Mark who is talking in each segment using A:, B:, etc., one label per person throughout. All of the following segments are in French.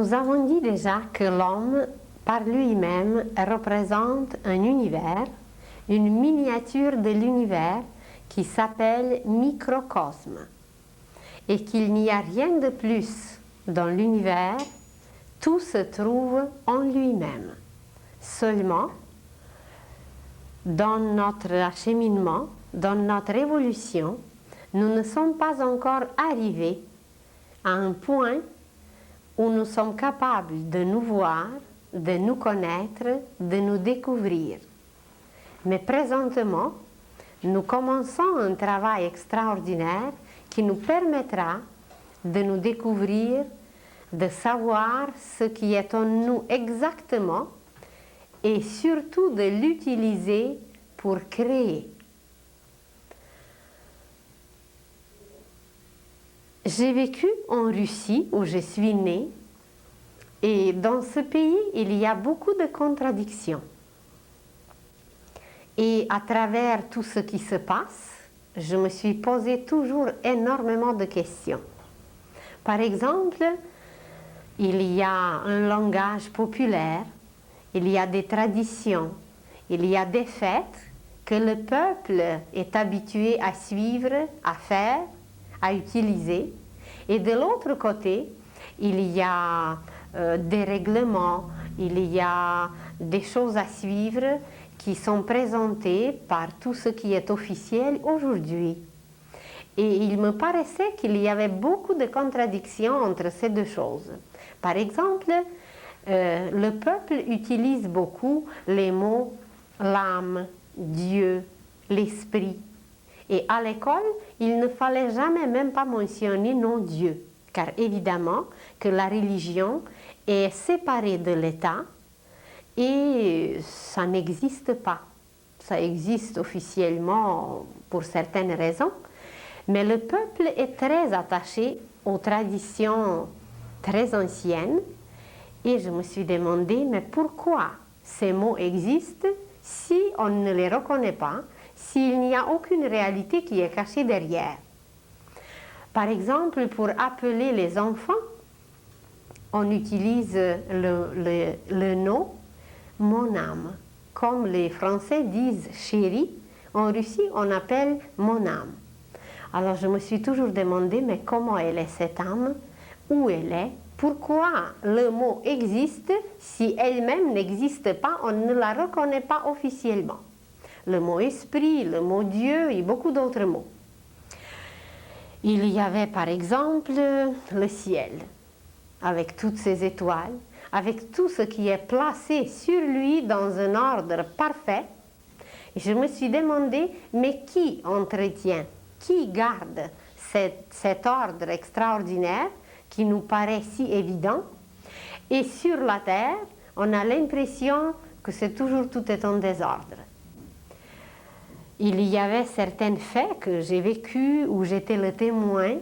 A: Nous avons dit déjà que l'homme, par lui-même, représente un univers, une miniature de l'univers qui s'appelle microcosme, et qu'il n'y a rien de plus dans l'univers, tout se trouve en lui-même. Seulement, dans notre acheminement, dans notre évolution, nous ne sommes pas encore arrivés à un point où nous sommes capables de nous voir, de nous connaître, de nous découvrir. Mais présentement, nous commençons un travail extraordinaire qui nous permettra de nous découvrir, de savoir ce qui est en nous exactement et surtout de l'utiliser pour créer. J'ai vécu en Russie où je suis née et dans ce pays il y a beaucoup de contradictions. Et à travers tout ce qui se passe, je me suis posé toujours énormément de questions. Par exemple, il y a un langage populaire, il y a des traditions, il y a des fêtes que le peuple est habitué à suivre, à faire, à utiliser. Et de l'autre côté, il y a des règlements, il y a des choses à suivre qui sont présentées par tout ce qui est officiel aujourd'hui. Et il me paraissait qu'il y avait beaucoup de contradictions entre ces deux choses. Par exemple, le peuple utilise beaucoup les mots l'âme, Dieu, l'esprit. Et à l'école, il ne fallait jamais même pas mentionner non Dieu, car évidemment que la religion est séparée de l'État et ça n'existe pas. Ça existe officiellement pour certaines raisons, mais le peuple est très attaché aux traditions très anciennes et je me suis demandé, mais pourquoi ces mots existent si on ne les reconnaît pas, s'il n'y a aucune réalité qui est cachée derrière? Par exemple, pour appeler les enfants, on utilise le nom « mon âme ». Comme les Français disent « chérie », en Russie, on appelle « mon âme ». Alors je me suis toujours demandé, mais comment elle est cette âme? Où elle est? Pourquoi le mot existe si elle-même n'existe pas, on ne la reconnaît pas officiellement? Le mot esprit, le mot Dieu et beaucoup d'autres mots. Il y avait par exemple le ciel, avec toutes ses étoiles, avec tout ce qui est placé sur lui dans un ordre parfait. Et je me suis demandé, mais qui entretient, qui garde cet ordre extraordinaire qui nous paraît si évident? Et sur la terre, on a l'impression que c'est toujours tout est en désordre. Il y avait certains faits que j'ai vécus où j'étais le témoin.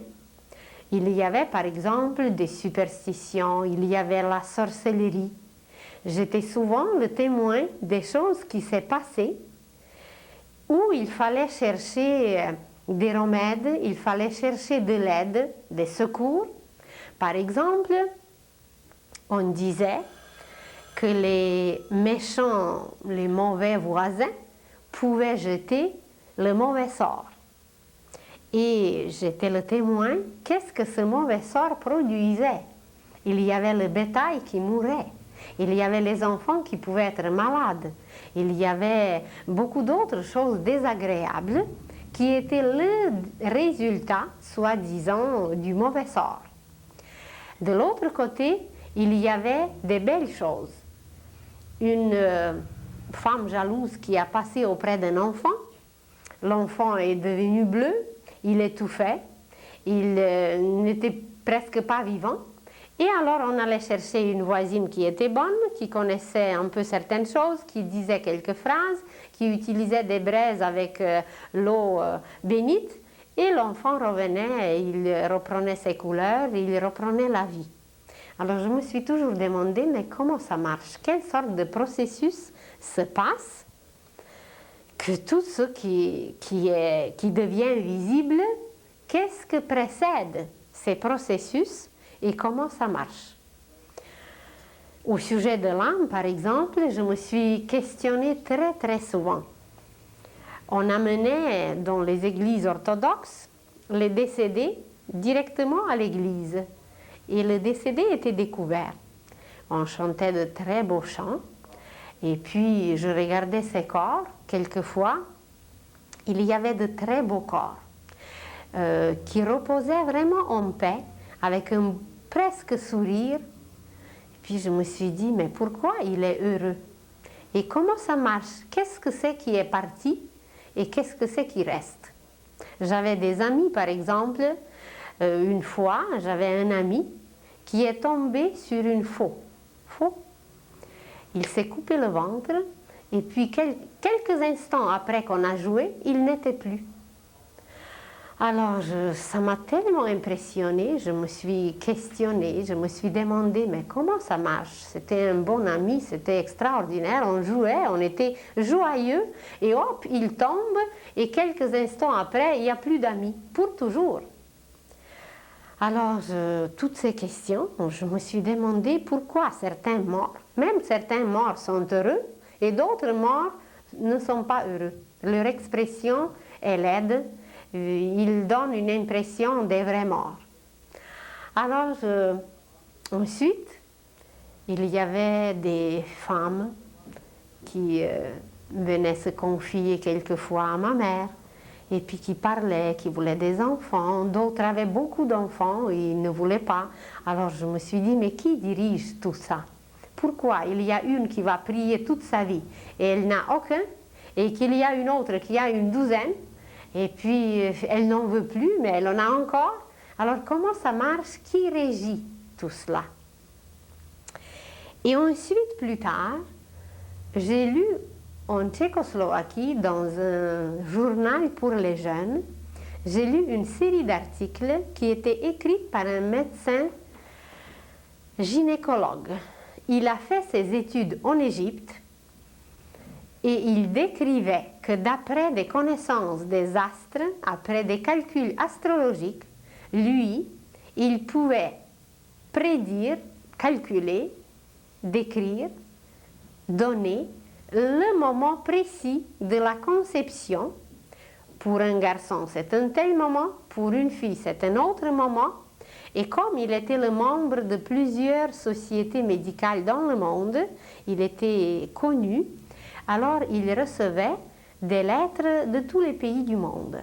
A: Il y avait par exemple des superstitions, il y avait la sorcellerie. J'étais souvent le témoin des choses qui s'est passées où il fallait chercher des remèdes, il fallait chercher de l'aide, des secours. Par exemple, on disait que les méchants, les mauvais voisins pouvaient jeter le mauvais sort. Et j'étais le témoin, qu'est-ce que ce mauvais sort produisait? Il y avait le bétail qui mourait, il y avait les enfants qui pouvaient être malades, il y avait beaucoup d'autres choses désagréables qui étaient le résultat, soi-disant, du mauvais sort. De l'autre côté, il y avait des belles choses. Une femme jalouse qui a passé auprès d'un enfant, l'enfant est devenu bleu, il étouffait, il n'était presque pas vivant. Et alors on allait chercher une voisine qui était bonne, qui connaissait un peu certaines choses, qui disait quelques phrases, qui utilisait des braises avec l'eau bénite. Et l'enfant revenait, il reprenait ses couleurs, il reprenait la vie. Alors je me suis toujours demandé, mais comment ça marche? Quelle sorte de processus se passe que tout ce qui devient visible, qu'est-ce que précède ces processus et comment ça marche? Au sujet de l'âme, par exemple, je me suis questionnée très très souvent. On amenait dans les églises orthodoxes les décédés directement à l'église et le décédé était découvert. On chantait de très beaux chants et puis je regardais ces corps. Quelquefois, il y avait de très beaux corps qui reposaient vraiment en paix avec un presque sourire. Puis je me suis dit, mais pourquoi il est heureux? Et comment ça marche? Qu'est-ce que c'est qui est parti et qu'est-ce que c'est qui reste? J'avais des amis, par exemple, une fois, j'avais un ami qui est tombé sur une faux. Il s'est coupé le ventre et puis quelques instants après qu'on a joué, il n'était plus. Alors, ça m'a tellement impressionnée, je me suis questionnée, je me suis demandé, mais comment ça marche? C'était un bon ami, c'était extraordinaire, on jouait, on était joyeux, et hop, il tombe, et quelques instants après, il n'y a plus d'amis, pour toujours. Alors, toutes ces questions, je me suis demandé pourquoi certains morts, même certains morts sont heureux, et d'autres morts ne sont pas heureux. Leur expression est laide, ils donnent une impression des vrais morts. Alors, ensuite, il y avait des femmes qui venaient se confier quelquefois à ma mère, et puis qui parlaient, qui voulaient des enfants. D'autres avaient beaucoup d'enfants et ils ne voulaient pas. Alors je me suis dit, mais qui dirige tout ça? Pourquoi il y a une qui va prier toute sa vie et elle n'a aucun, et qu'il y a une autre qui a une douzaine, et puis elle n'en veut plus, mais elle en a encore? Alors comment ça marche? Qui régit tout cela? Et ensuite, plus tard, j'ai lu en Tchécoslovaquie, dans un journal pour les jeunes, j'ai lu une série d'articles qui étaient écrits par un médecin gynécologue. Il a fait ses études en Égypte et il décrivait que d'après des connaissances des astres, après des calculs astrologiques, lui, il pouvait prédire, calculer, décrire, donner le moment précis de la conception. Pour un garçon, c'est un tel moment, pour une fille, c'est un autre moment. Et comme il était le membre de plusieurs sociétés médicales dans le monde, il était connu, alors il recevait des lettres de tous les pays du monde.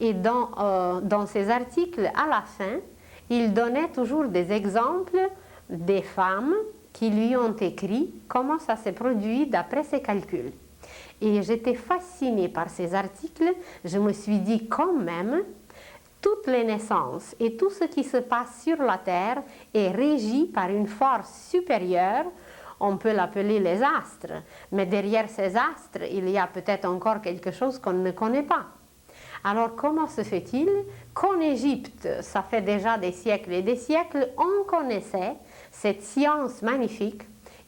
A: Et dans ces articles, à la fin, il donnait toujours des exemples des femmes qui lui ont écrit comment ça s'est produit d'après ses calculs. Et j'étais fascinée par ces articles. Je me suis dit, quand même, toutes les naissances et tout ce qui se passe sur la Terre est régi par une force supérieure. On peut l'appeler les astres, mais derrière ces astres, il y a peut-être encore quelque chose qu'on ne connaît pas. Alors comment se fait-il qu'en Égypte, ça fait déjà des siècles et des siècles, on connaissait cette science magnifique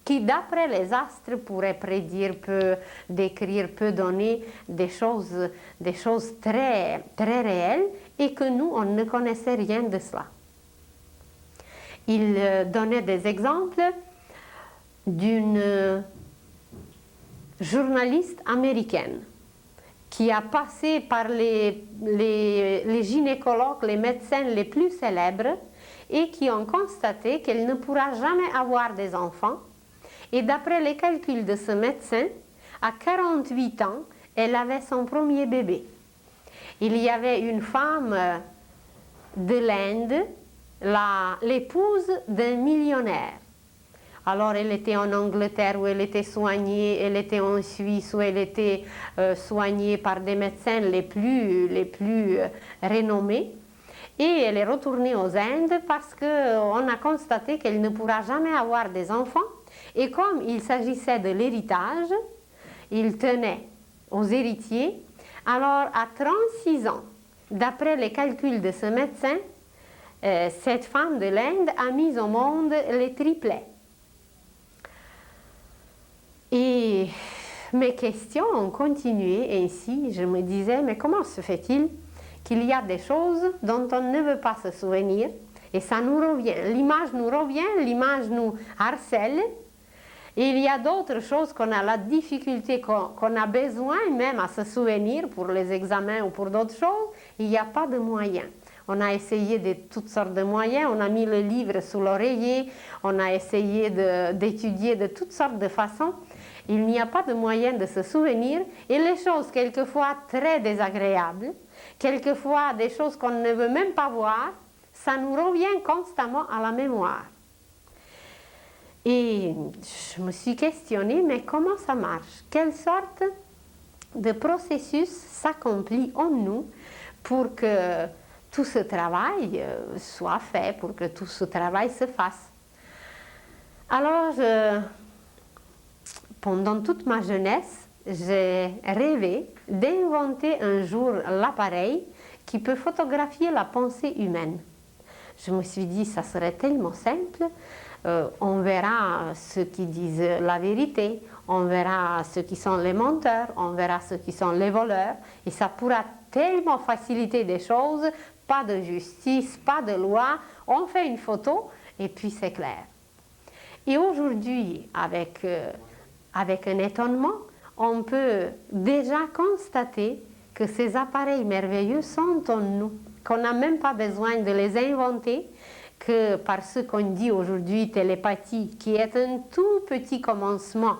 A: qui, d'après les astres, pourrait prédire, peut décrire, peut donner des choses très, très réelles et que nous, on ne connaissait rien de cela. Il donnait des exemples d'une journaliste américaine qui a passé par les gynécologues, les médecins les plus célèbres et qui ont constaté qu'elle ne pourra jamais avoir des enfants. Et d'après les calculs de ce médecin, à 48 ans, elle avait son premier bébé. Il y avait une femme de l'Inde, l'épouse d'un millionnaire. Alors elle était en Angleterre où elle était soignée, elle était en Suisse où elle était soignée par des médecins les plus renommés. Et elle est retournée aux Indes parce qu'on a constaté qu'elle ne pourra jamais avoir des enfants. Et comme il s'agissait de l'héritage, il tenait aux héritiers. Alors à 36 ans, d'après les calculs de ce médecin, cette femme de l'Inde a mis au monde les triplets. Et mes questions ont continué ainsi. Je me disais, mais comment se fait-il qu'il y a des choses dont on ne veut pas se souvenir? Et ça nous revient, l'image nous revient, l'image nous harcèle. Et il y a d'autres choses qu'on a la difficulté, qu'on a besoin même à se souvenir pour les examens ou pour d'autres choses, il n'y a pas de moyens. On a essayé de toutes sortes de moyens, on a mis le livre sous l'oreiller, on a essayé d'étudier de toutes sortes de façons. Il n'y a pas de moyen de se souvenir et les choses quelquefois très désagréables, quelquefois des choses qu'on ne veut même pas voir, ça nous revient constamment à la mémoire. Et je me suis questionnée, mais comment ça marche? Quelle sorte de processus s'accomplit en nous pour que tout ce travail soit fait, pour que tout ce travail se fasse? Alors, pendant toute ma jeunesse, j'ai rêvé d'inventer un jour l'appareil qui peut photographier la pensée humaine. Je me suis dit, ça serait tellement simple, on verra ceux qui disent la vérité, on verra ceux qui sont les menteurs, on verra ceux qui sont les voleurs, et ça pourra tellement faciliter des choses, pas de justice, pas de loi, on fait une photo et puis c'est clair. Et aujourd'hui, avec un étonnement, on peut déjà constater que ces appareils merveilleux sont en nous, qu'on n'a même pas besoin de les inventer, que par ce qu'on dit aujourd'hui télépathie, qui est un tout petit commencement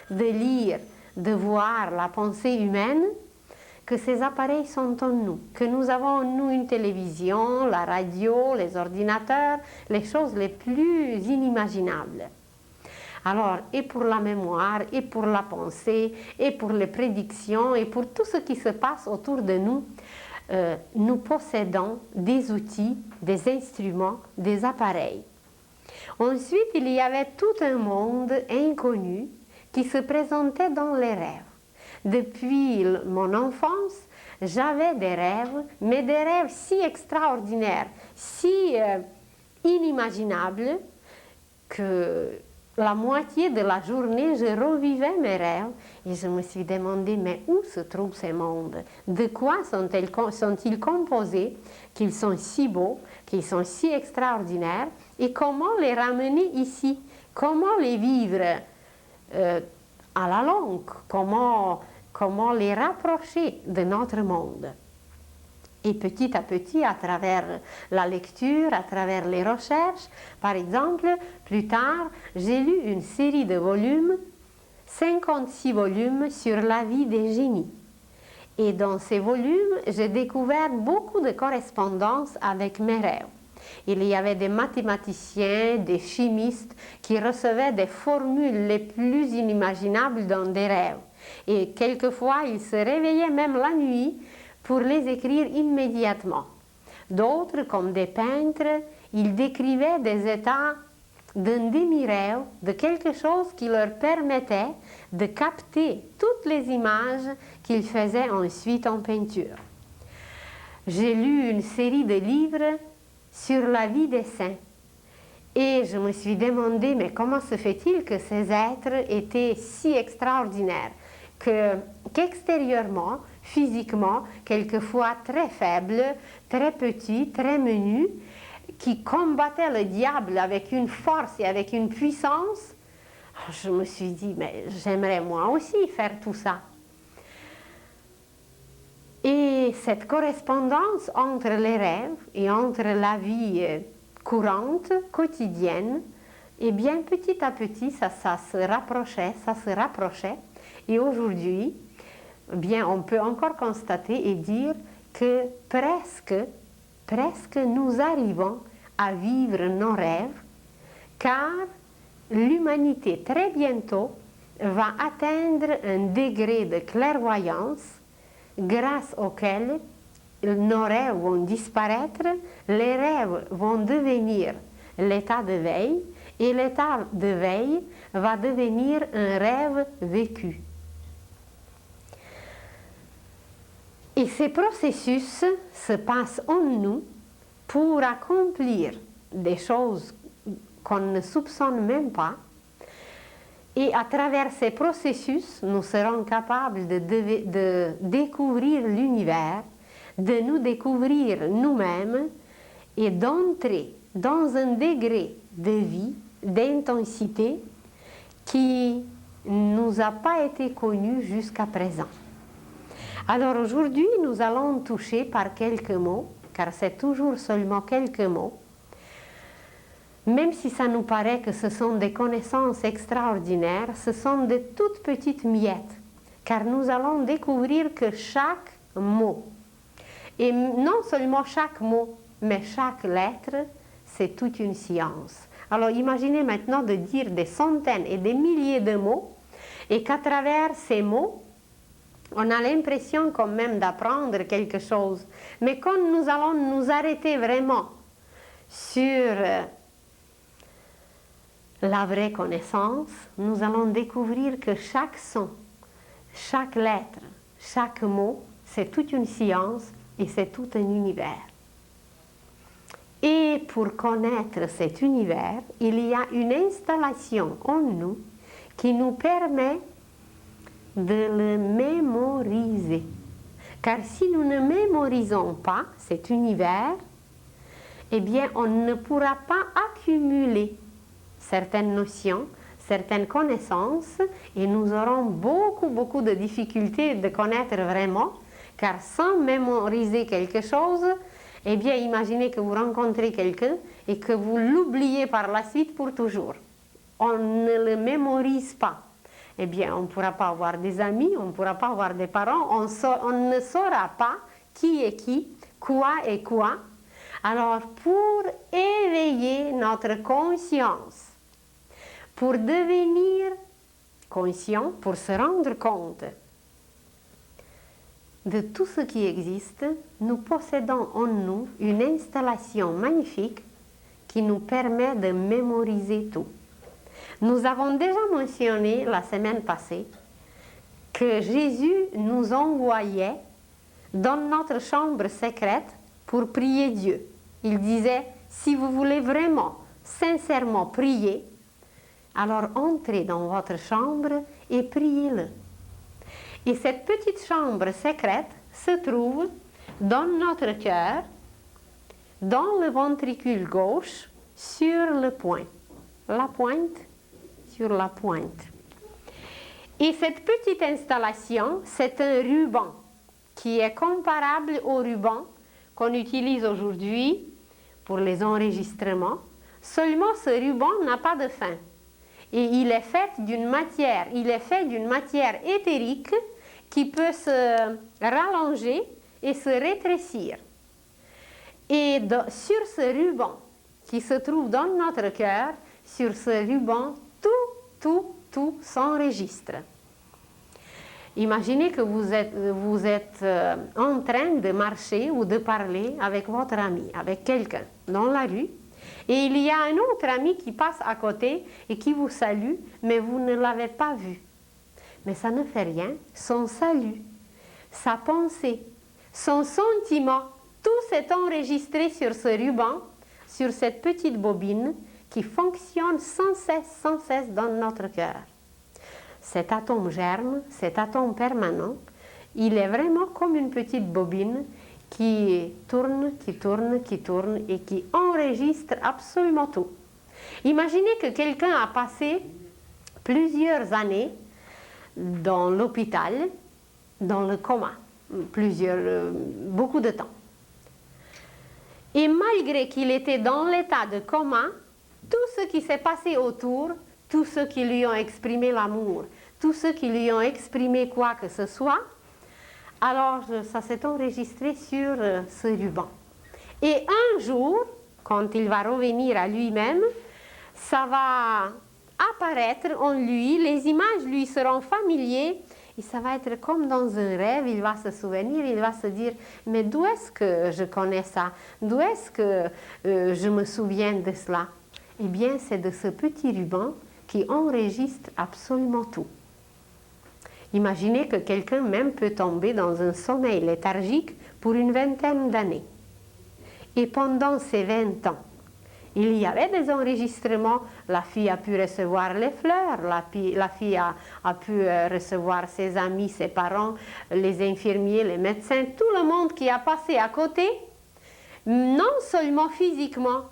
A: de lire, de voir la pensée humaine, que ces appareils sont en nous, que nous avons en nous une télévision, la radio, les ordinateurs, les choses les plus inimaginables. Alors, et pour la mémoire, et pour la pensée, et pour les prédictions, et pour tout ce qui se passe autour de nous, nous possédons des outils, des instruments, des appareils. Ensuite, il y avait tout un monde inconnu qui se présentait dans les rêves. Depuis mon enfance, j'avais des rêves, mais des rêves si extraordinaires, si inimaginables, que la moitié de la journée, je revivais mes rêves et je me suis demandé, mais où se trouvent ces mondes? De quoi sont-ils composés, qu'ils sont si beaux, qu'ils sont si extraordinaires, et comment les ramener ici? Comment les vivre à la longue? Comment les rapprocher de notre monde? Et petit à petit, à travers la lecture, à travers les recherches, par exemple, plus tard, j'ai lu une série de volumes, 56 volumes sur la vie des génies. Et dans ces volumes, j'ai découvert beaucoup de correspondances avec mes rêves. Il y avait des mathématiciens, des chimistes qui recevaient des formules les plus inimaginables dans des rêves. Et quelquefois, ils se réveillaient même la nuit pour les écrire immédiatement. D'autres, comme des peintres, ils décrivaient des états d'un demi-rêve, de quelque chose qui leur permettait de capter toutes les images qu'ils faisaient ensuite en peinture. J'ai lu une série de livres sur la vie des saints et je me suis demandé, mais comment se fait-il que ces êtres étaient si extraordinaires qu'extérieurement, physiquement, quelquefois très faibles, très petits, très menus, qui combattaient le diable avec une force et avec une puissance. Je me suis dit, mais j'aimerais moi aussi faire tout ça. Et cette correspondance entre les rêves et entre la vie courante, quotidienne, eh bien petit à petit, ça se rapprochait. Et aujourd'hui, eh bien, on peut encore constater et dire que presque nous arrivons à vivre nos rêves, car l'humanité très bientôt va atteindre un degré de clairvoyance grâce auquel nos rêves vont disparaître, les rêves vont devenir l'état de veille et l'état de veille va devenir un rêve vécu. Et ces processus se passent en nous pour accomplir des choses qu'on ne soupçonne même pas. Et à travers ces processus, nous serons capables de découvrir l'univers, de nous découvrir nous-mêmes et d'entrer dans un degré de vie, d'intensité qui ne nous a pas été connu jusqu'à présent. Alors aujourd'hui, nous allons toucher par quelques mots, car c'est toujours seulement quelques mots, même si ça nous paraît que ce sont des connaissances extraordinaires, ce sont de toutes petites miettes, car nous allons découvrir que chaque mot, et non seulement chaque mot, mais chaque lettre, c'est toute une science. Alors imaginez maintenant de dire des centaines et des milliers de mots, et qu'à travers ces mots, on a l'impression quand même d'apprendre quelque chose. Mais quand nous allons nous arrêter vraiment sur la vraie connaissance, nous allons découvrir que chaque son, chaque lettre, chaque mot, c'est toute une science et c'est tout un univers. Et pour connaître cet univers, il y a une installation en nous qui nous permet de le mémoriser. Car si nous ne mémorisons pas cet univers, eh bien on ne pourra pas accumuler certaines notions, certaines connaissances, et nous aurons beaucoup de difficultés de connaître vraiment, car sans mémoriser quelque chose, eh bien imaginez que vous rencontrez quelqu'un et que vous l'oubliez par la suite pour toujours. On ne le mémorise pas. Eh bien, on ne pourra pas avoir des amis, on ne pourra pas avoir des parents, on ne saura pas qui est qui, quoi est quoi. Alors, pour éveiller notre conscience, pour devenir conscient, pour se rendre compte de tout ce qui existe, nous possédons en nous une installation magnifique qui nous permet de mémoriser tout. Nous avons déjà mentionné la semaine passée que Jésus nous envoyait dans notre chambre secrète pour prier Dieu. Il disait, si vous voulez vraiment, sincèrement prier, alors entrez dans votre chambre et priez-le. Et cette petite chambre secrète se trouve dans notre cœur, dans le ventricule gauche, sur le point. La pointe sur la pointe. Et cette petite installation, c'est un ruban qui est comparable au ruban qu'on utilise aujourd'hui pour les enregistrements. Seulement ce ruban n'a pas de fin. Et il est fait d'une matière éthérique qui peut se rallonger et se rétrécir. Et sur ce ruban qui se trouve dans notre cœur, sur ce ruban, tout s'enregistre. Imaginez que vous êtes en train de marcher ou de parler avec votre ami, avec quelqu'un dans la rue, et il y a un autre ami qui passe à côté et qui vous salue, mais vous ne l'avez pas vu. Mais ça ne fait rien, son salut, sa pensée, son sentiment, tout s'est enregistré sur ce ruban, sur cette petite bobine, qui fonctionne sans cesse dans notre cœur. Cet atome germe, cet atome permanent, il est vraiment comme une petite bobine qui tourne et qui enregistre absolument tout. Imaginez que quelqu'un a passé plusieurs années dans l'hôpital, dans le coma, beaucoup de temps. Et malgré qu'il était dans l'état de coma, tout ce qui s'est passé autour, tous ceux qui lui ont exprimé l'amour, tous ceux qui lui ont exprimé quoi que ce soit, alors ça s'est enregistré sur ce ruban. Et un jour, quand il va revenir à lui-même, ça va apparaître en lui, les images lui seront familières, et ça va être comme dans un rêve, il va se souvenir, il va se dire, mais d'où est-ce que je connais ça? D'où est-ce que je me souviens de cela? Eh bien, c'est de ce petit ruban qui enregistre absolument tout. Imaginez que quelqu'un même peut tomber dans un sommeil léthargique pour une vingtaine d'années. Et pendant ces 20 ans, il y avait des enregistrements, la fille a pu recevoir les fleurs, la fille a pu recevoir ses amis, ses parents, les infirmiers, les médecins, tout le monde qui a passé à côté, non seulement physiquement,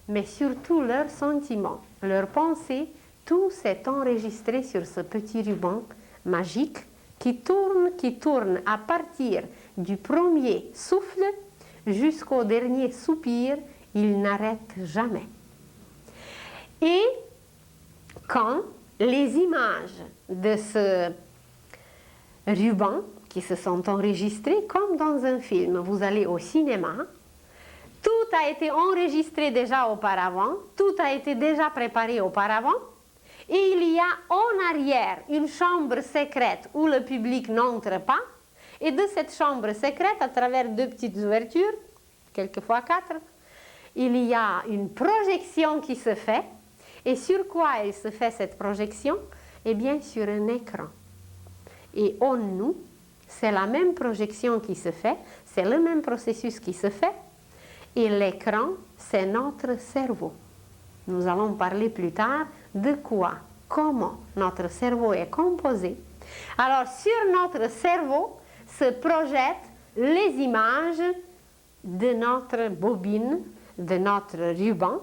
A: mais surtout leurs sentiments, leurs pensées, tout s'est enregistré sur ce petit ruban magique qui tourne à partir du premier souffle jusqu'au dernier soupir, il n'arrête jamais. Et quand les images de ce ruban qui se sont enregistrées comme dans un film, vous allez au cinéma, tout a été enregistré déjà auparavant, tout a été déjà préparé auparavant, et il y a en arrière une chambre secrète où le public n'entre pas, et de cette chambre secrète, à travers 2 petites ouvertures, quelquefois 4, il y a une projection qui se fait. Et sur quoi elle se fait cette projection? Eh bien, sur un écran. Et en nous, c'est la même projection qui se fait, c'est le même processus qui se fait, et l'écran, c'est notre cerveau. Nous allons parler plus tard de quoi, comment notre cerveau est composé. Alors, sur notre cerveau se projettent les images de notre bobine, de notre ruban,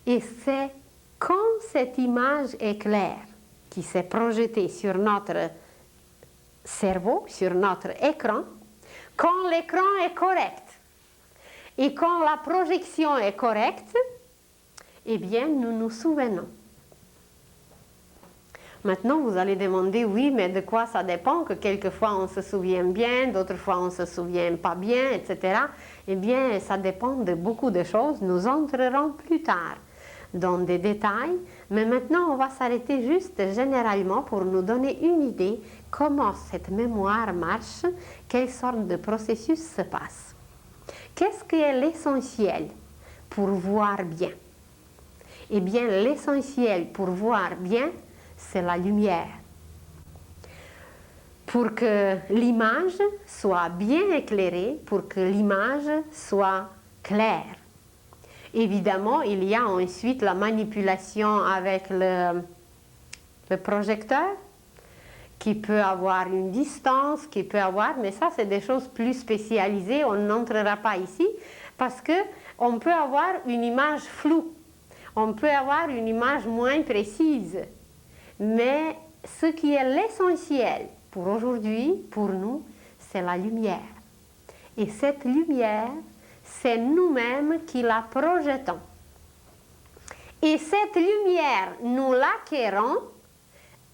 A: et c'est quand cette image est claire, qui s'est projetée sur notre cerveau, sur notre écran, quand l'écran est correct et quand la projection est correcte, eh bien, nous nous souvenons. Maintenant, vous allez demander, oui, mais de quoi ça dépend, que quelquefois on se souvient bien, d'autres fois on ne se souvient pas bien, etc. Eh bien, ça dépend de beaucoup de choses. Nous entrerons plus tard dans des détails, mais maintenant on va s'arrêter juste généralement pour nous donner une idée comment cette mémoire marche, quelle sorte de processus se passe. Qu'est-ce qui est l'essentiel pour voir bien? Eh bien, l'essentiel pour voir bien, c'est la lumière. Pour que l'image soit bien éclairée, pour que l'image soit claire. Évidemment, il y a ensuite la manipulation avec le projecteur, qui peut avoir une distance, qui peut avoir, mais ça c'est des choses plus spécialisées, on n'entrera pas ici, parce qu'on peut avoir une image floue, on peut avoir une image moins précise, mais ce qui est l'essentiel pour aujourd'hui, pour nous, c'est la lumière. Et cette lumière, c'est nous-mêmes qui la projetons. Et cette lumière, nous l'acquérons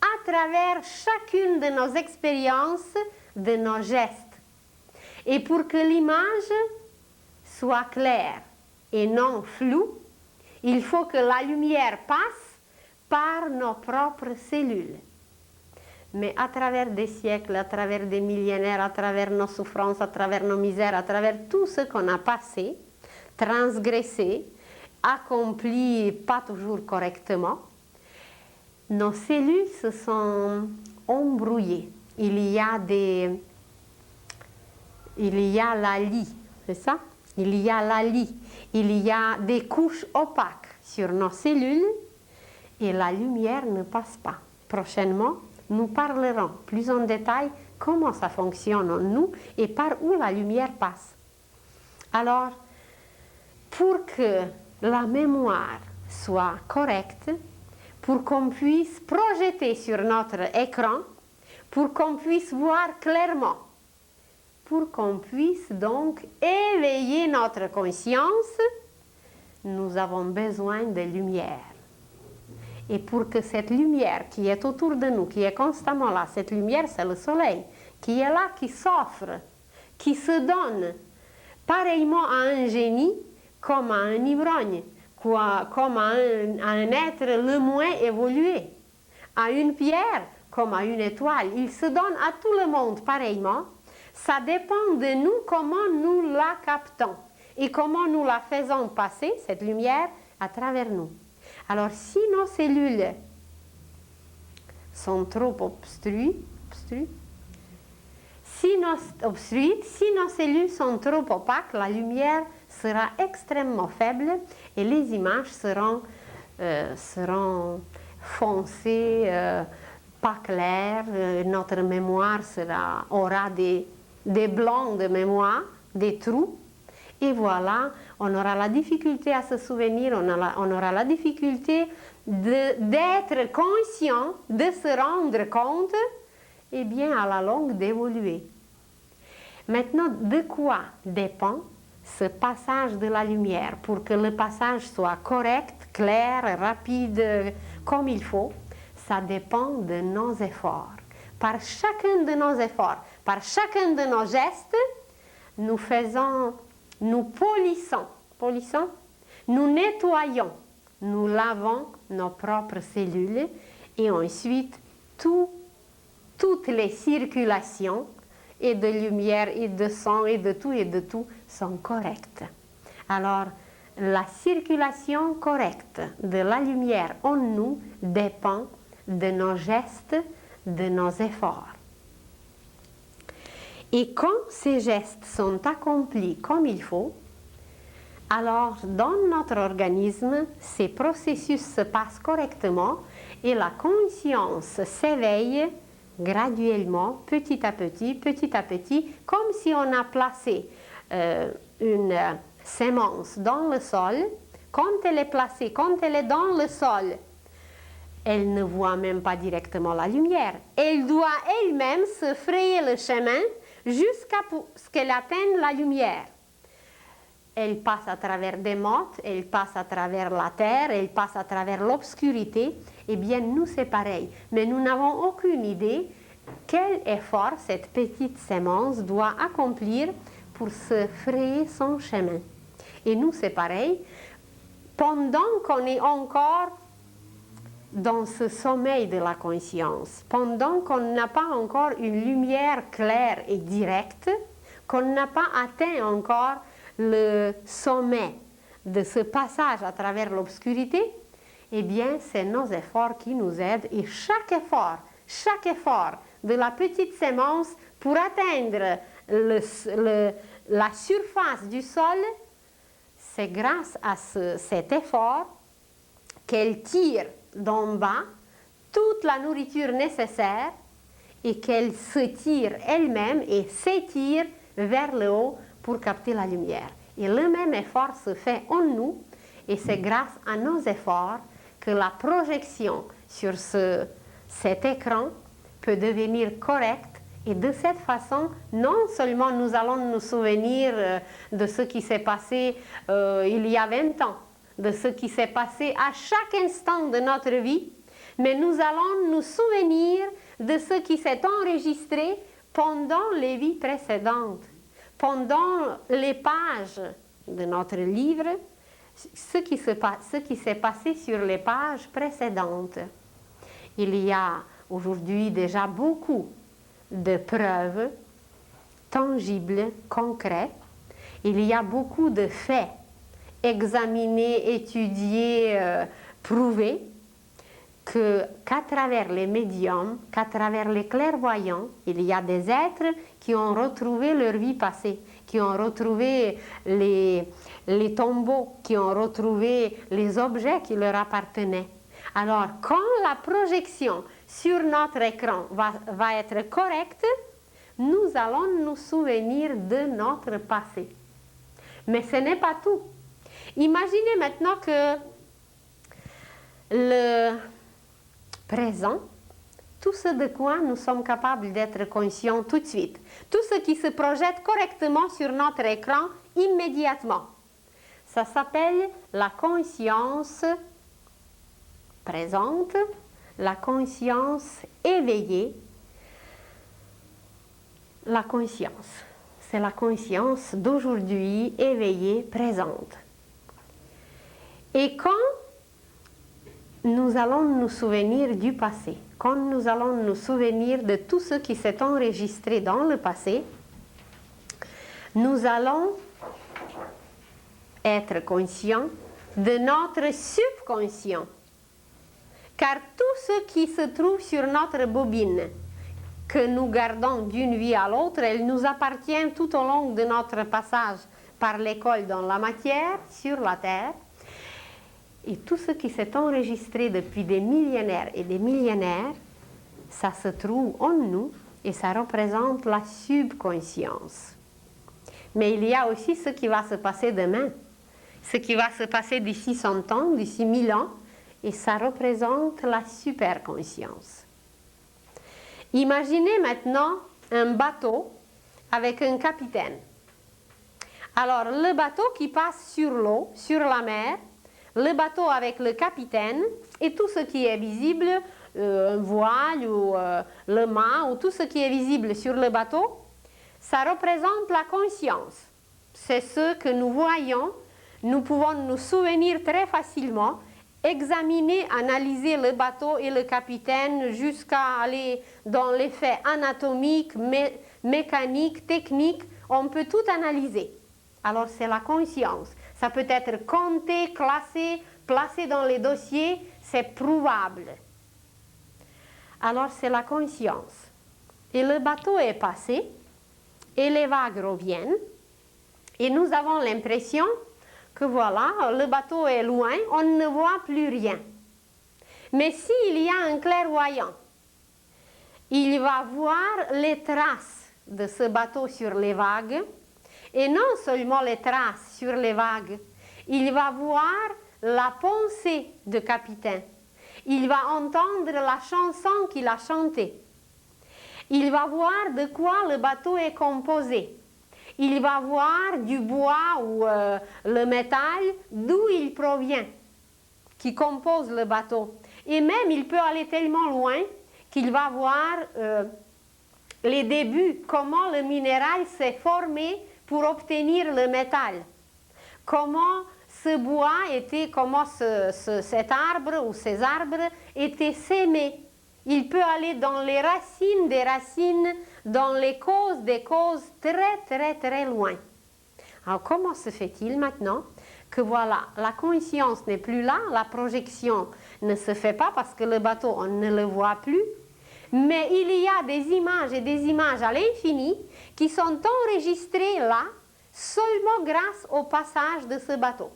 A: à travers chacune de nos expériences, de nos gestes. Et pour que l'image soit claire et non floue, il faut que la lumière passe par nos propres cellules. Mais à travers des siècles, à travers des millénaires, à travers nos souffrances, à travers nos misères, à travers tout ce qu'on a passé, transgressé, accompli pas toujours correctement, nos cellules se sont embrouillées. Il y a la lie, c'est ça? Il y a la lie. Il y a des couches opaques sur nos cellules et la lumière ne passe pas. Prochainement, nous parlerons plus en détail comment ça fonctionne en nous et par où la lumière passe. Alors, pour que la mémoire soit correcte, pour qu'on puisse projeter sur notre écran, pour qu'on puisse voir clairement, pour qu'on puisse donc éveiller notre conscience, nous avons besoin de lumière. Et pour que cette lumière qui est autour de nous, qui est constamment là, cette lumière c'est le soleil, qui est là, qui s'offre, qui se donne, pareillement à un génie comme à un ivrogne, comme à un être le moins évolué, à une pierre comme à une étoile. Il se donne à tout le monde pareillement. Ça dépend de nous comment nous la captons et comment nous la faisons passer, cette lumière, à travers nous. Alors, si nos cellules sont trop obstruées, si nos cellules sont trop opaques, la lumière sera extrêmement faible et les images seront foncées, pas claires, notre mémoire aura des blancs de mémoire, des trous. Et voilà, on aura la difficulté à se souvenir, on aura la difficulté d'être conscient, de se rendre compte, et bien à la longue d'évoluer. Maintenant, de quoi dépend ce passage de la lumière? Pour que le passage soit correct, clair, rapide, comme il faut, ça dépend de nos efforts. Par chacun de nos efforts, par chacun de nos gestes, nous polissons, nous nettoyons, nous lavons nos propres cellules et ensuite toutes les circulations et de lumière et de sang et de tout sont correctes. Alors, la circulation correcte de la lumière en nous dépend de nos gestes, de nos efforts. Et quand ces gestes sont accomplis comme il faut, alors dans notre organisme, ces processus se passent correctement et la conscience s'éveille graduellement, petit à petit, comme si on a placé une sémence dans le sol. Quand elle est placée, quand elle est dans le sol, elle ne voit même pas directement la lumière. Elle doit elle-même se frayer le chemin jusqu'à ce qu'elle atteigne la lumière. Elle passe à travers des mottes, elle passe à travers la terre, elle passe à travers l'obscurité. Eh bien, nous, c'est pareil. Mais nous n'avons aucune idée quel effort cette petite sémence doit accomplir pour se frayer son chemin. Et nous, c'est pareil. Pendant qu'on est encore dans ce sommeil de la conscience, pendant qu'on n'a pas encore une lumière claire et directe, qu'on n'a pas atteint encore le sommet de ce passage à travers l'obscurité, eh bien, c'est nos efforts qui nous aident et chaque effort de la petite sémence pour atteindre la surface du sol, c'est grâce à cet effort qu'elle tire d'en bas toute la nourriture nécessaire et qu'elle se tire elle-même et s'étire vers le haut pour capter la lumière. Et le même effort se fait en nous et c'est grâce à nos efforts que la projection sur cet écran peut devenir correcte. Et de cette façon, non seulement nous allons nous souvenir de ce qui s'est passé il y a 20 ans, de ce qui s'est passé à chaque instant de notre vie, mais nous allons nous souvenir de ce qui s'est enregistré pendant les vies précédentes, pendant les pages de notre livre, ce qui s'est passé sur les pages précédentes. Il y a aujourd'hui déjà beaucoup de preuves tangibles, concrètes. Il y a beaucoup de faits examinés, étudiés, prouvés, qu'à travers les médiums, qu'à travers les clairvoyants, il y a des êtres qui ont retrouvé leur vie passée, qui ont retrouvé les tombeaux, qui ont retrouvé les objets qui leur appartenaient. Alors, quand la projection sur notre écran va être correcte, nous allons nous souvenir de notre passé. Mais ce n'est pas tout. Imaginez maintenant que le présent, tout ce de quoi nous sommes capables d'être conscients tout de suite, tout ce qui se projette correctement sur notre écran immédiatement, ça s'appelle la conscience présente, la conscience éveillée. La conscience, c'est la conscience d'aujourd'hui éveillée, présente. Et quand nous allons nous souvenir du passé, quand nous allons nous souvenir de tout ce qui s'est enregistré dans le passé, nous allons être conscients de notre subconscient. Car tout ce qui se trouve sur notre bobine, que nous gardons d'une vie à l'autre, elle nous appartient tout au long de notre passage par l'école dans la matière, sur la terre. Et tout ce qui s'est enregistré depuis des millénaires et des millénaires, ça se trouve en nous et ça représente la subconscience. Mais il y a aussi ce qui va se passer demain, ce qui va se passer d'ici 100 ans, d'ici 1000 ans, et ça représente la superconscience. Imaginez maintenant un bateau avec un capitaine. Alors, le bateau qui passe sur l'eau, sur la mer, le bateau avec le capitaine et tout ce qui est visible, un voile ou le mât ou tout ce qui est visible sur le bateau, ça représente la conscience. C'est ce que nous voyons, nous pouvons nous souvenir très facilement, examiner, analyser le bateau et le capitaine jusqu'à aller dans les faits anatomiques, mécaniques, techniques, on peut tout analyser. Alors c'est la conscience. Ça peut être compté, classé, placé dans les dossiers, c'est prouvable. Alors c'est la conscience. Et le bateau est passé, et les vagues reviennent, et nous avons l'impression que voilà, le bateau est loin, on ne voit plus rien. Mais s'il y a un clairvoyant, il va voir les traces de ce bateau sur les vagues, et non seulement les traces sur les vagues, il va voir la pensée du capitaine. Il va entendre la chanson qu'il a chantée. Il va voir de quoi le bateau est composé. Il va voir du bois ou le métal, d'où il provient, qui compose le bateau. Et même, il peut aller tellement loin qu'il va voir les débuts, comment le minéral s'est formé pour obtenir le métal. Comment ce bois était, comment cet arbre ou ces arbres étaient sémés. Il peut aller dans les racines des racines, dans les causes des causes, très très très loin. Alors comment se fait-il maintenant que voilà, la conscience n'est plus là, la projection ne se fait pas parce que le bateau, on ne le voit plus, mais il y a des images et des images à l'infini qui sont enregistrées là seulement grâce au passage de ce bateau.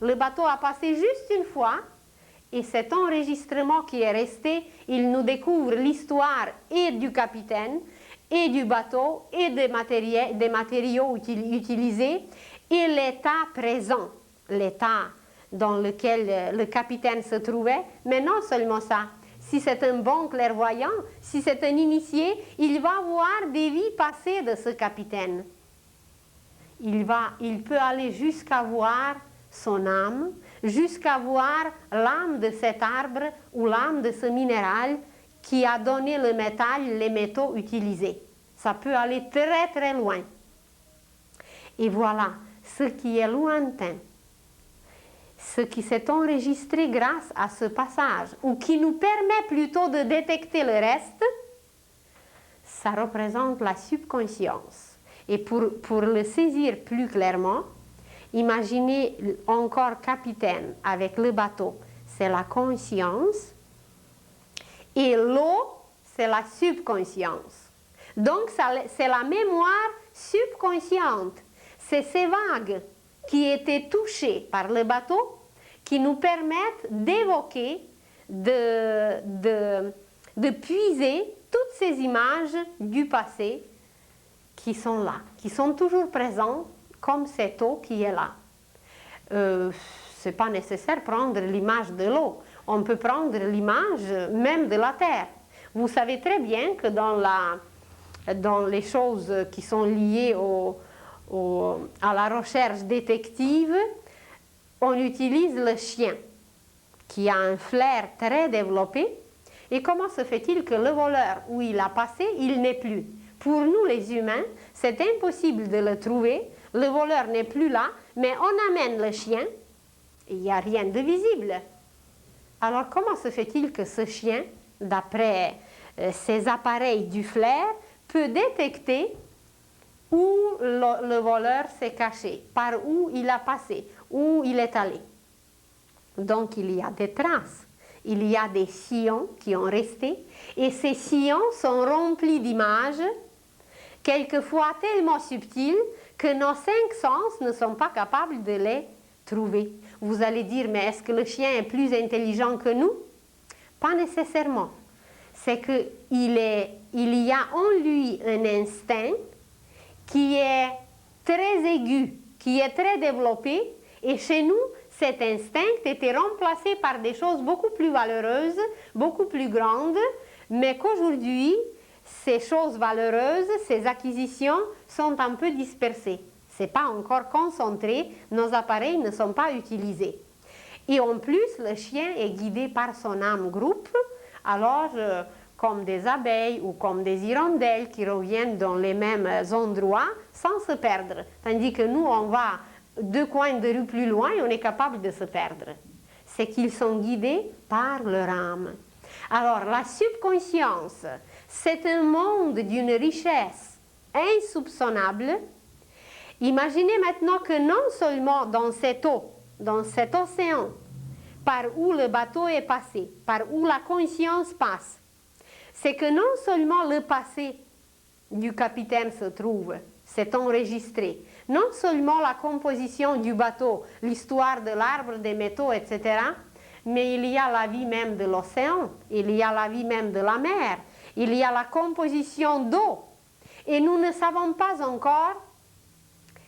A: Le bateau a passé juste une fois et cet enregistrement qui est resté, il nous découvre l'histoire et du capitaine et du bateau et des matériaux utilisés et l'état présent, l'état dans lequel le capitaine se trouvait. Mais non seulement ça, si c'est un bon clairvoyant, si c'est un initié, il va voir des vies passées de ce capitaine. Il peut aller jusqu'à voir son âme, jusqu'à voir l'âme de cet arbre ou l'âme de ce minéral qui a donné le métal, les métaux utilisés. Ça peut aller très très loin. Et voilà, ce qui est lointain, ce qui s'est enregistré grâce à ce passage, ou qui nous permet plutôt de détecter le reste, ça représente la subconscience. Et pour le saisir plus clairement, imaginez encore capitaine avec le bateau, c'est la conscience, et l'eau, c'est la subconscience. Donc, c'est la mémoire subconsciente. C'est ces vagues qui étaient touchées par le bateau qui nous permettent d'évoquer, de puiser toutes ces images du passé qui sont là, qui sont toujours présentes comme cette eau qui est là. Ce n'est pas nécessaire de prendre l'image de l'eau. On peut prendre l'image même de la terre. Vous savez très bien que dans les choses qui sont liées à la recherche détective, on utilise le chien qui a un flair très développé. Et comment se fait-il que le voleur, où il a passé, il n'est plus? Pour nous les humains, c'est impossible de le trouver. Le voleur n'est plus là, mais on amène le chien et il n'y a rien de visible. Alors comment se fait-il que ce chien, d'après ses appareils du flair, peut détecter où le voleur s'est caché, par où il a passé, où il est allé? Donc il y a des traces, il y a des sillons qui ont resté, et ces sillons sont remplis d'images, quelquefois tellement subtiles que nos 5 sens ne sont pas capables de les trouver. Vous allez dire, mais est-ce que le chien est plus intelligent que nous? Pas nécessairement. C'est qu'il y a en lui un instinct qui est très aigu, qui est très développé, et chez nous, cet instinct était remplacé par des choses beaucoup plus valeureuses, beaucoup plus grandes, mais qu'aujourd'hui, ces choses valeureuses, ces acquisitions sont un peu dispersées. Ce n'est pas encore concentré, nos appareils ne sont pas utilisés. Et en plus, le chien est guidé par son âme groupe, alors comme des abeilles ou comme des hirondelles qui reviennent dans les mêmes endroits sans se perdre. Tandis que nous, on va 2 coins de rue plus loin et on est capable de se perdre. C'est qu'ils sont guidés par leur âme. Alors, la subconscience, c'est un monde d'une richesse insoupçonnable. Imaginez maintenant que non seulement dans cette eau, dans cet océan, par où le bateau est passé, par où la conscience passe, c'est que non seulement le passé du capitaine se trouve, c'est enregistré, non seulement la composition du bateau, l'histoire de l'arbre, des métaux, etc., mais il y a la vie même de l'océan, il y a la vie même de la mer, il y a la composition d'eau. Et nous ne savons pas encore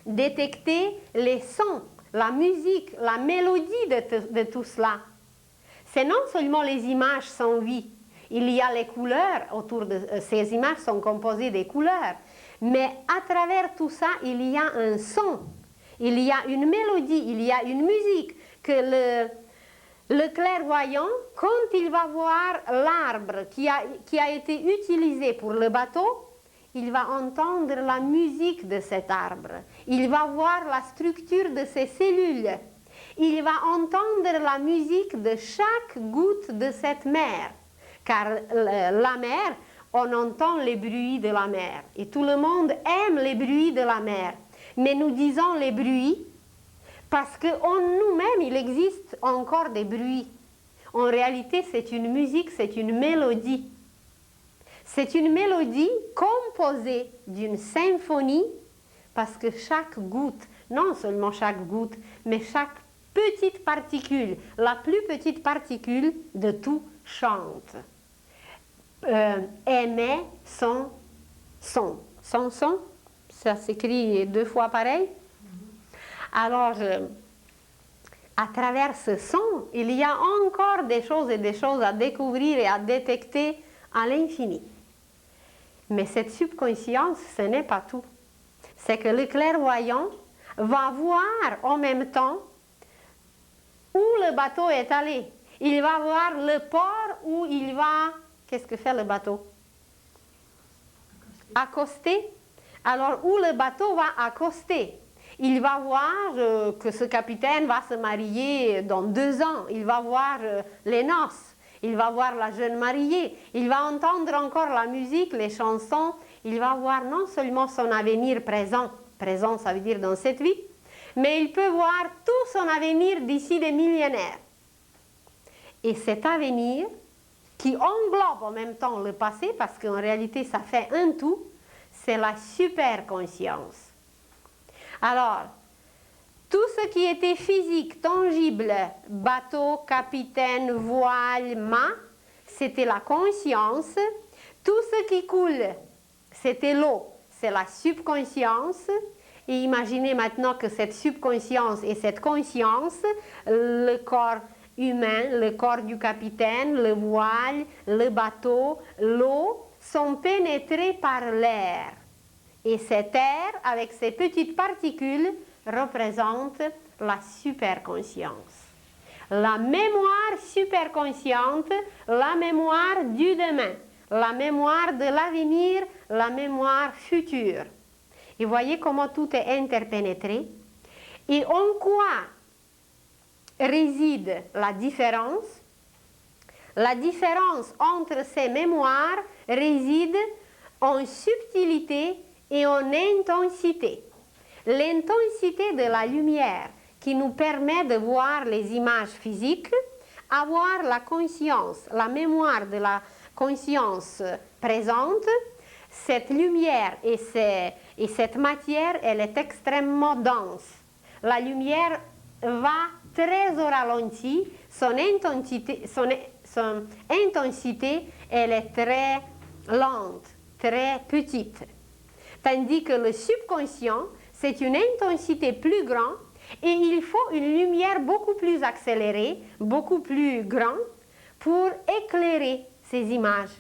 A: détecter les sons, la musique, la mélodie de tout cela. C'est non seulement les images sans vie, il y a les couleurs autour de ces images sont composées des couleurs, mais à travers tout ça, il y a un son, il y a une mélodie, il y a une musique que le clairvoyant, quand il va voir l'arbre qui a été utilisé pour le bateau, il va entendre la musique de cet arbre. Il va voir la structure de ses cellules. Il va entendre la musique de chaque goutte de cette mer. Car la mer, on entend les bruits de la mer. Et tout le monde aime les bruits de la mer. Mais nous disons les bruits parce qu'en nous-mêmes, il existe encore des bruits. En réalité, c'est une musique, c'est une mélodie. C'est une mélodie composée d'une symphonie parce que chaque goutte, non seulement chaque goutte, mais chaque petite particule, la plus petite particule de tout chante. Émet son son. Son son, ça s'écrit 2 fois pareil. Alors, à travers ce son, il y a encore des choses et des choses à découvrir et à détecter à l'infini. Mais cette subconscience, ce n'est pas tout. C'est que le clairvoyant va voir en même temps où le bateau est allé. Il va voir le port où il va... Qu'est-ce que fait le bateau? Accoster. Alors, où le bateau va accoster. Il va voir que ce capitaine va se marier dans 2 ans. Il va voir les noces. Il va voir la jeune mariée. Il va entendre encore la musique, les chansons. Il va voir non seulement son avenir présent. Présent, ça veut dire dans cette vie. Mais il peut voir tout son avenir d'ici des millénaires. Et cet avenir, qui englobe en même temps le passé, parce qu'en réalité, ça fait un tout, c'est la superconscience. Alors, tout ce qui était physique, tangible, bateau, capitaine, voile, mât, c'était la conscience. Tout ce qui coule, c'était l'eau, c'est la subconscience. Et imaginez maintenant que cette subconscience et cette conscience, le corps humain, le corps du capitaine, le voile, le bateau, l'eau, sont pénétrés par l'air. Et cet air, avec ses petites particules, représente la superconscience. La mémoire superconsciente, la mémoire du demain, la mémoire de l'avenir, la mémoire future. Et voyez comment tout est interpénétré. Et en quoi réside la différence? La différence entre ces mémoires réside en subtilité et en intensité. L'intensité de la lumière qui nous permet de voir les images physiques, avoir la conscience, la mémoire de la conscience présente, cette lumière et cette matière, elle est extrêmement dense. La lumière va très au ralenti, son intensité, elle est très lente, très petite. Tandis que le subconscient, c'est une intensité plus grande Et il faut une lumière beaucoup plus accélérée, beaucoup plus grande pour éclairer ces images.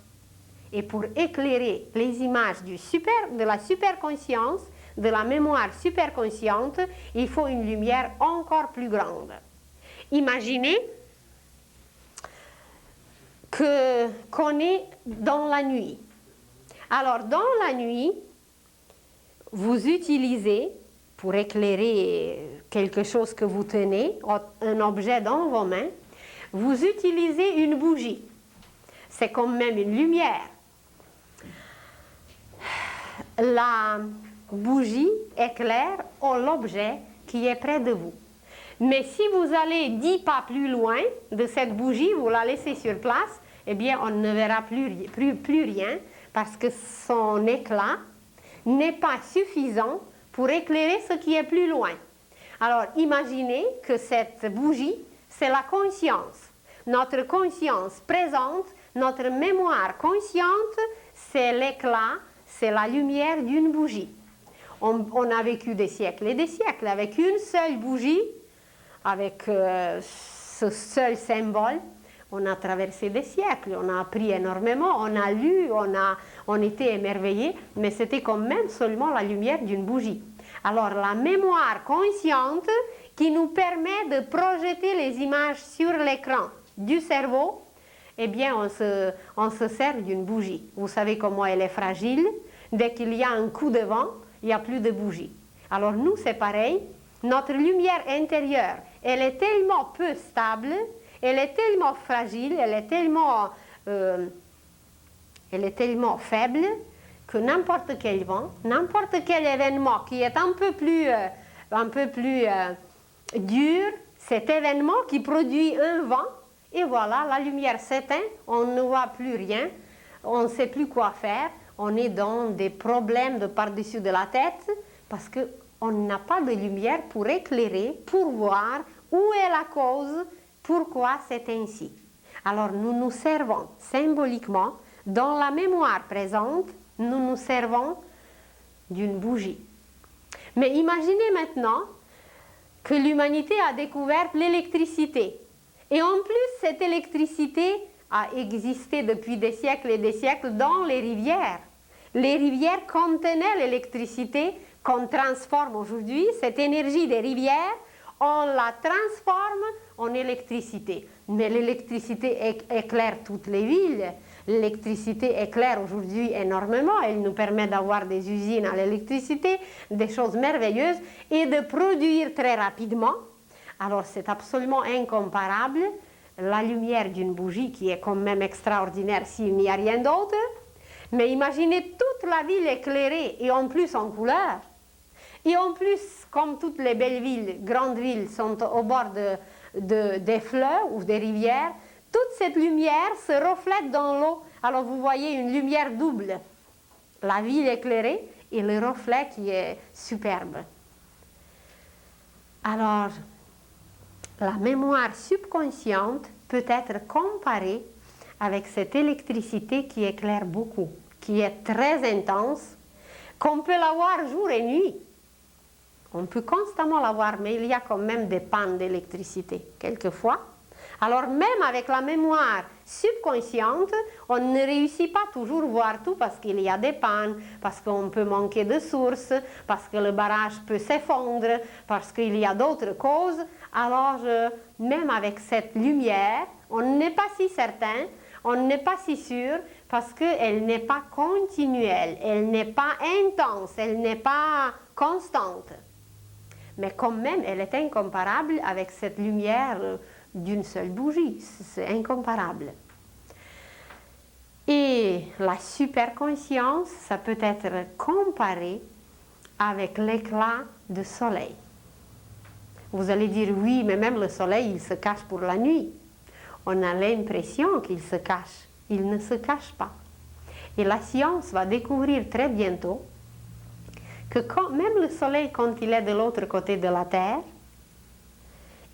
A: Et pour éclairer les images de la superconscience, de la mémoire superconsciente, il faut une lumière encore plus grande. Imaginez qu'on est dans la nuit. Alors, dans la nuit, vous utilisez, pour éclairer quelque chose que vous tenez, un objet dans vos mains, vous utilisez une bougie. C'est quand même une lumière. La bougie éclaire l'objet qui est près de vous. Mais si vous allez 10 pas plus loin de cette bougie, vous la laissez sur place, eh bien on ne verra plus rien parce que son éclat n'est pas suffisant pour éclairer ce qui est plus loin. Alors imaginez que cette bougie, c'est la conscience. Notre conscience présente, notre mémoire consciente, c'est l'éclat, c'est la lumière d'une bougie. On a vécu des siècles et des siècles avec une seule bougie, avec ce seul symbole. On a traversé des siècles, on a appris énormément, on a lu, on était émerveillés, mais c'était quand même seulement la lumière d'une bougie. Alors la mémoire consciente qui nous permet de projeter les images sur l'écran du cerveau, eh bien on se sert d'une bougie. Vous savez comment elle est fragile. Dès qu'il y a un coup de vent, il n'y a plus de bougie. Alors nous, c'est pareil. Notre lumière intérieure, elle est tellement peu stable, elle est tellement fragile, elle est tellement faible que n'importe quel vent, n'importe quel événement qui est un peu plus dur, cet événement qui produit un vent, et voilà, la lumière s'éteint, on ne voit plus rien, on ne sait plus quoi faire, on est dans des problèmes de par-dessus de la tête parce qu'on n'a pas de lumière pour éclairer, pour voir où est la cause, pourquoi c'est ainsi. Alors nous nous servons symboliquement, dans la mémoire présente, nous nous servons d'une bougie. Mais imaginez maintenant que l'humanité a découvert l'électricité. Et en plus, cette électricité a existé depuis des siècles et des siècles dans les rivières. Les rivières contenaient l'électricité qu'on transforme aujourd'hui. Cette énergie des rivières, on la transforme en électricité. Mais l'électricité éclaire toutes les villes. L'électricité éclaire aujourd'hui énormément. Elle nous permet d'avoir des usines à l'électricité, des choses merveilleuses et de produire très rapidement. Alors c'est absolument incomparable. La lumière d'une bougie qui est quand même extraordinaire s'il n'y a rien d'autre. Mais imaginez toute la ville éclairée et en plus en couleur. Et en plus, comme toutes les belles villes, grandes villes sont au bord des fleuves ou des rivières, toute cette lumière se reflète dans l'eau. Alors vous voyez une lumière double. La ville éclairée et le reflet qui est superbe. Alors, la mémoire subconsciente peut être comparée avec cette électricité qui éclaire beaucoup, qui est très intense, qu'on peut la voir jour et nuit. On peut constamment la voir, mais il y a quand même des pannes d'électricité, quelquefois. Alors même avec la mémoire subconsciente, on ne réussit pas toujours à voir tout parce qu'il y a des pannes, parce qu'on peut manquer de sources, parce que le barrage peut s'effondrer, parce qu'il y a d'autres causes. Alors même avec cette lumière, on n'est pas si certain, on n'est pas si sûr, parce qu'elle n'est pas continuelle, elle n'est pas intense, elle n'est pas constante. Mais quand même, elle est incomparable avec cette lumière d'une seule bougie. C'est incomparable. Et la superconscience, ça peut être comparé avec l'éclat du soleil. Vous allez dire, oui, mais même le soleil, il se cache pour la nuit. On a l'impression qu'il se cache. Il ne se cache pas. Et la science va découvrir très bientôt que même le soleil, quand il est de l'autre côté de la Terre,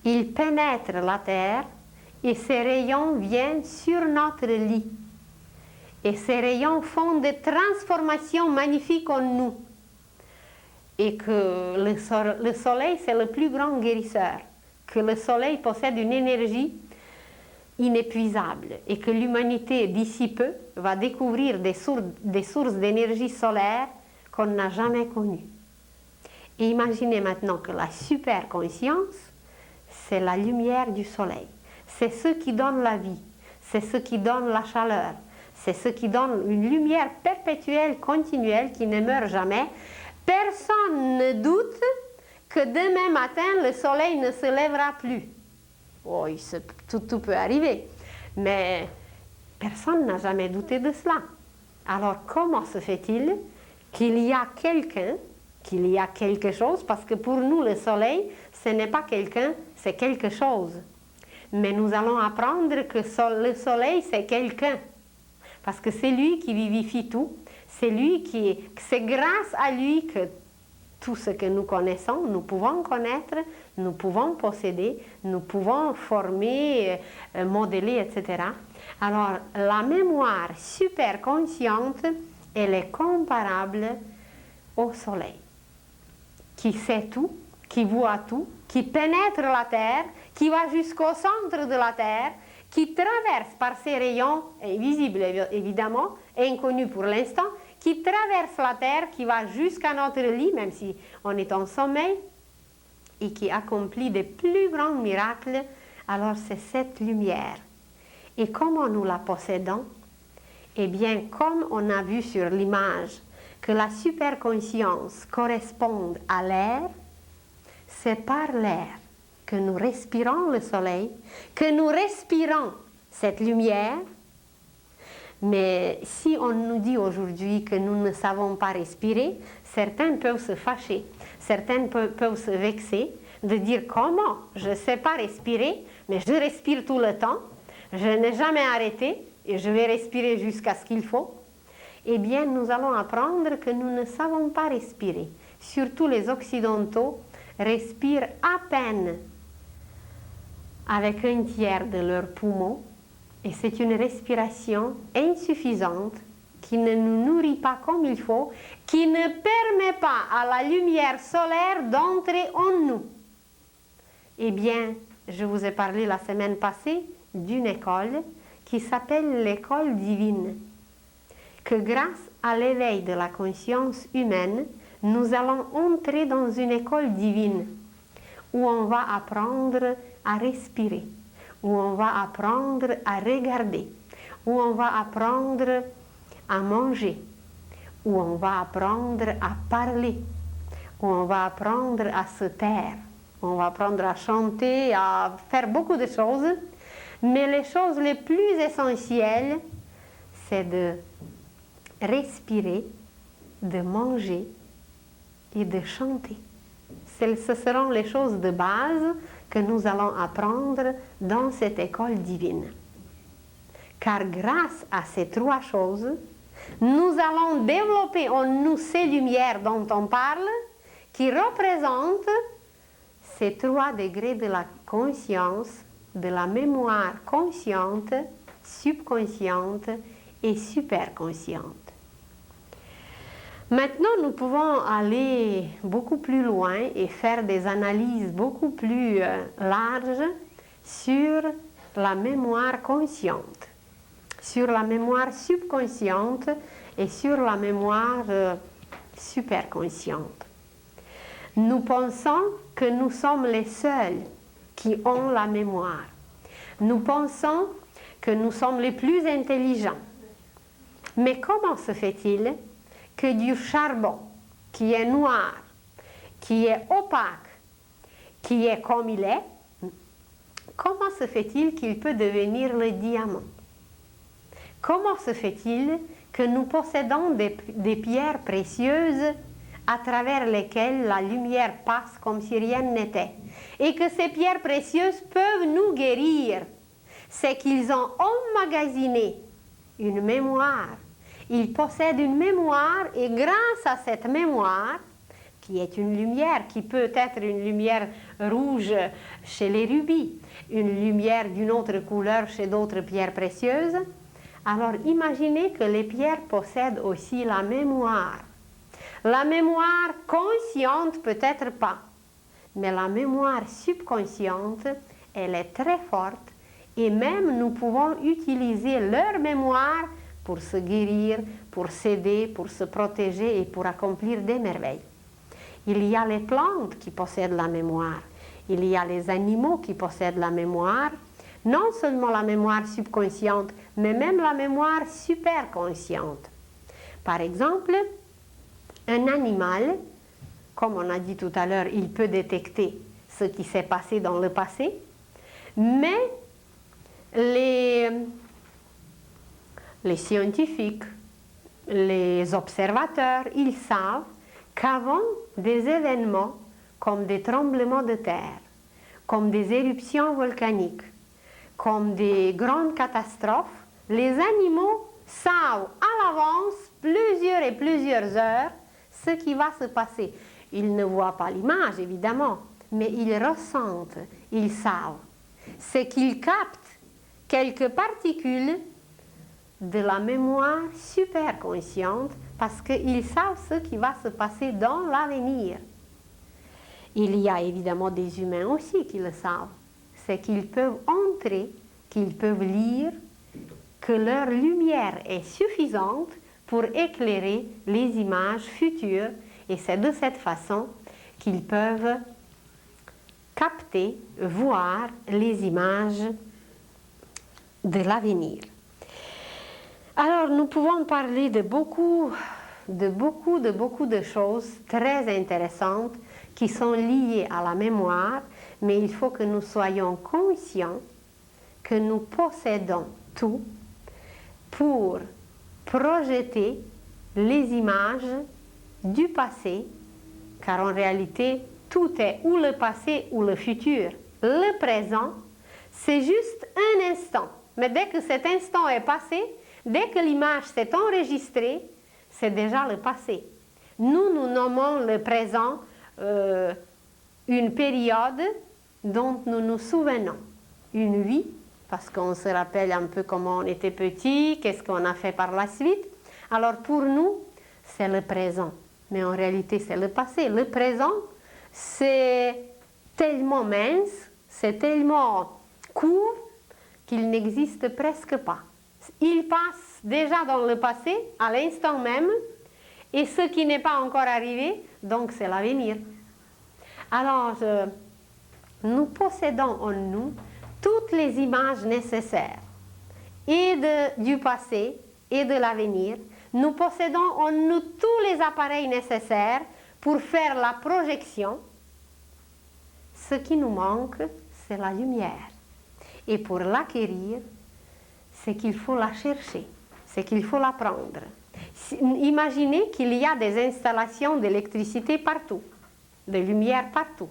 A: il pénètre la Terre et ses rayons viennent sur notre lit. Et ces rayons font des transformations magnifiques en nous. et que le soleil, c'est le plus grand guérisseur, que le soleil possède une énergie inépuisable et que l'humanité, d'ici peu, va découvrir des sources d'énergie solaire qu'on n'a jamais connues. Et imaginez maintenant que la superconscience, c'est la lumière du soleil. C'est ce qui donne la vie, c'est ce qui donne la chaleur, c'est ce qui donne une lumière perpétuelle, continuelle, qui ne meurt jamais. Personne ne doute que demain matin, le soleil ne se lèvera plus. Oh, tout peut arriver, mais personne n'a jamais douté de cela. Alors comment se fait-il qu'il y a quelqu'un, qu'il y a quelque chose, parce que pour nous le soleil, ce n'est pas quelqu'un, c'est quelque chose. Mais nous allons apprendre que le soleil, c'est quelqu'un, parce que c'est lui qui vivifie tout, c'est grâce à lui que tout ce que nous connaissons, nous pouvons connaître, nous pouvons posséder, nous pouvons former, modeler, etc. Alors, la mémoire superconsciente, elle est comparable au soleil, qui sait tout, qui voit tout, qui pénètre la terre, qui va jusqu'au centre de la terre, qui traverse par ses rayons, invisibles évidemment, inconnus pour l'instant, qui traverse la terre, qui va jusqu'à notre lit, même si on est en sommeil, et qui accomplit des plus grands miracles. Alors c'est cette lumière. Et comment nous la possédons? Eh bien, comme on a vu sur l'image que la superconscience correspond à l'air, c'est par l'air que nous respirons le soleil, que nous respirons cette lumière. Mais si on nous dit aujourd'hui que nous ne savons pas respirer, certains peuvent se fâcher, certains peuvent se vexer, de dire comment, je ne sais pas respirer, mais je respire tout le temps, je n'ai jamais arrêté et je vais respirer jusqu'à ce qu'il faut. Eh bien, nous allons apprendre que nous ne savons pas respirer. Surtout les Occidentaux respirent à peine avec un tiers de leurs poumons. Et c'est une respiration insuffisante qui ne nous nourrit pas comme il faut, qui ne permet pas à la lumière solaire d'entrer en nous. Eh bien, je vous ai parlé la semaine passée d'une école qui s'appelle l'école divine, que grâce à l'éveil de la conscience humaine, nous allons entrer dans une école divine où on va apprendre à respirer, où on va apprendre à regarder, où on va apprendre à manger, où on va apprendre à parler, où on va apprendre à se taire, où on va apprendre à chanter, à faire beaucoup de choses. Mais les choses les plus essentielles, c'est de respirer, de manger et de chanter. Ce seront les choses de base que nous allons apprendre dans cette école divine. Car grâce à ces trois choses, nous allons développer en nous ces lumières dont on parle, qui représentent ces 3 degrés de la conscience, de la mémoire consciente, subconsciente et superconsciente. Maintenant, nous pouvons aller beaucoup plus loin et faire des analyses beaucoup plus larges sur la mémoire consciente, sur la mémoire subconsciente et sur la mémoire superconsciente. Nous pensons que nous sommes les seuls qui ont la mémoire. Nous pensons que nous sommes les plus intelligents. Mais comment se fait-il que du charbon, qui est noir, qui est opaque, qui est comme il est, comment se fait-il qu'il peut devenir le diamant? Comment se fait-il que nous possédons des pierres précieuses à travers lesquelles la lumière passe comme si rien n'était, et que ces pierres précieuses peuvent nous guérir? C'est qu'ils ont emmagasiné une mémoire. Ils possèdent une mémoire et grâce à cette mémoire, qui est une lumière, qui peut être une lumière rouge chez les rubis, une lumière d'une autre couleur chez d'autres pierres précieuses, alors imaginez que les pierres possèdent aussi la mémoire. La mémoire consciente peut-être pas, mais la mémoire subconsciente, elle est très forte et même nous pouvons utiliser leur mémoire pour se guérir, pour s'aider, pour se protéger et pour accomplir des merveilles. Il y a les plantes qui possèdent la mémoire, il y a les animaux qui possèdent la mémoire, non seulement la mémoire subconsciente, mais même la mémoire superconsciente. Par exemple, un animal, comme on a dit tout à l'heure, il peut détecter ce qui s'est passé dans le passé, mais les scientifiques, les observateurs, ils savent qu'avant des événements comme des tremblements de terre, comme des éruptions volcaniques, comme des grandes catastrophes, les animaux savent à l'avance, plusieurs et plusieurs heures, ce qui va se passer. Ils ne voient pas l'image, évidemment, mais ils ressentent, ils savent. C'est qu'ils captent quelques particules de la mémoire superconsciente parce qu'ils savent ce qui va se passer dans l'avenir. Il y a évidemment des humains aussi qui le savent. C'est qu'ils peuvent entrer, qu'ils peuvent lire, que leur lumière est suffisante pour éclairer les images futures et c'est de cette façon qu'ils peuvent capter, voir les images de l'avenir. Alors nous pouvons parler de beaucoup de choses très intéressantes qui sont liées à la mémoire, mais il faut que nous soyons conscients que nous possédons tout pour projeter les images du passé, car en réalité, tout est ou le passé ou le futur. Le présent, c'est juste un instant. Mais dès que cet instant est passé, dès que l'image s'est enregistrée, c'est déjà le passé. Nous nommons le présent une période dont nous nous souvenons, une vie, parce qu'on se rappelle un peu comment on était petit, qu'est-ce qu'on a fait par la suite. Alors pour nous, c'est le présent, mais en réalité c'est le passé. Le présent, c'est tellement mince, c'est tellement court qu'il n'existe presque pas. Il passe déjà dans le passé, à l'instant même, et ce qui n'est pas encore arrivé, donc c'est l'avenir. Alors, nous possédons en nous toutes les images nécessaires, et du passé et de l'avenir. Nous possédons en nous tous les appareils nécessaires pour faire la projection. Ce qui nous manque, c'est la lumière. Et pour l'acquérir, c'est qu'il faut la chercher, c'est qu'il faut la prendre. Imaginez qu'il y a des installations d'électricité partout, de lumière partout.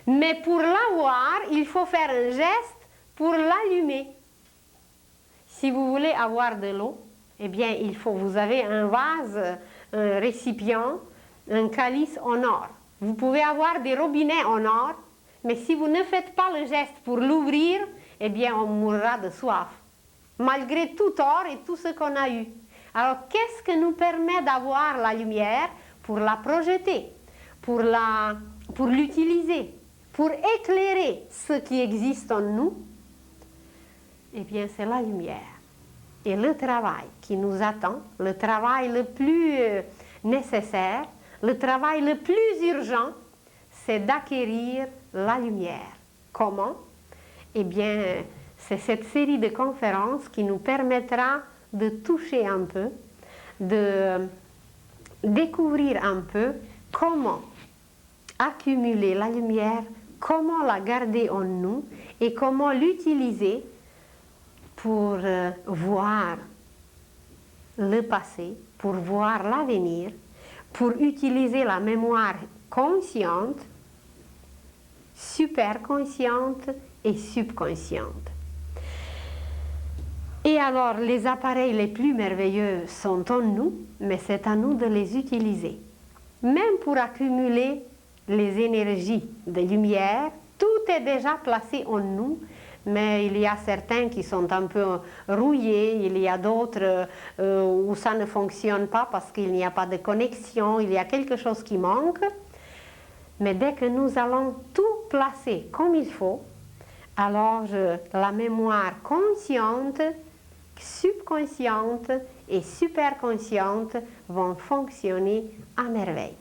A: Mais pour l'avoir, il faut faire un geste pour l'allumer. Si vous voulez avoir de l'eau, eh bien, vous avez un vase, un récipient, un calice en or. Vous pouvez avoir des robinets en or, mais si vous ne faites pas le geste pour l'ouvrir, eh bien, on mourra de soif, malgré tout or et tout ce qu'on a eu. Alors, qu'est-ce que nous permet d'avoir la lumière pour la projeter, pour l'utiliser, pour éclairer ce qui existe en nous? Eh bien, c'est la lumière. Et le travail qui nous attend, le travail le plus nécessaire, le travail le plus urgent, c'est d'acquérir la lumière. Comment? Eh bien, c'est cette série de conférences qui nous permettra de toucher un peu, de découvrir un peu comment accumuler la lumière, comment la garder en nous et comment l'utiliser pour voir le passé, pour voir l'avenir, pour utiliser la mémoire consciente, superconsciente et subconsciente. Et alors, les appareils les plus merveilleux sont en nous, mais c'est à nous de les utiliser. Même pour accumuler les énergies de lumière, tout est déjà placé en nous, mais il y a certains qui sont un peu rouillés, il y a d'autres où ça ne fonctionne pas parce qu'il n'y a pas de connexion, il y a quelque chose qui manque. Mais dès que nous allons tout placer comme il faut, alors la mémoire consciente, subconsciente et superconsciente vont fonctionner à merveille.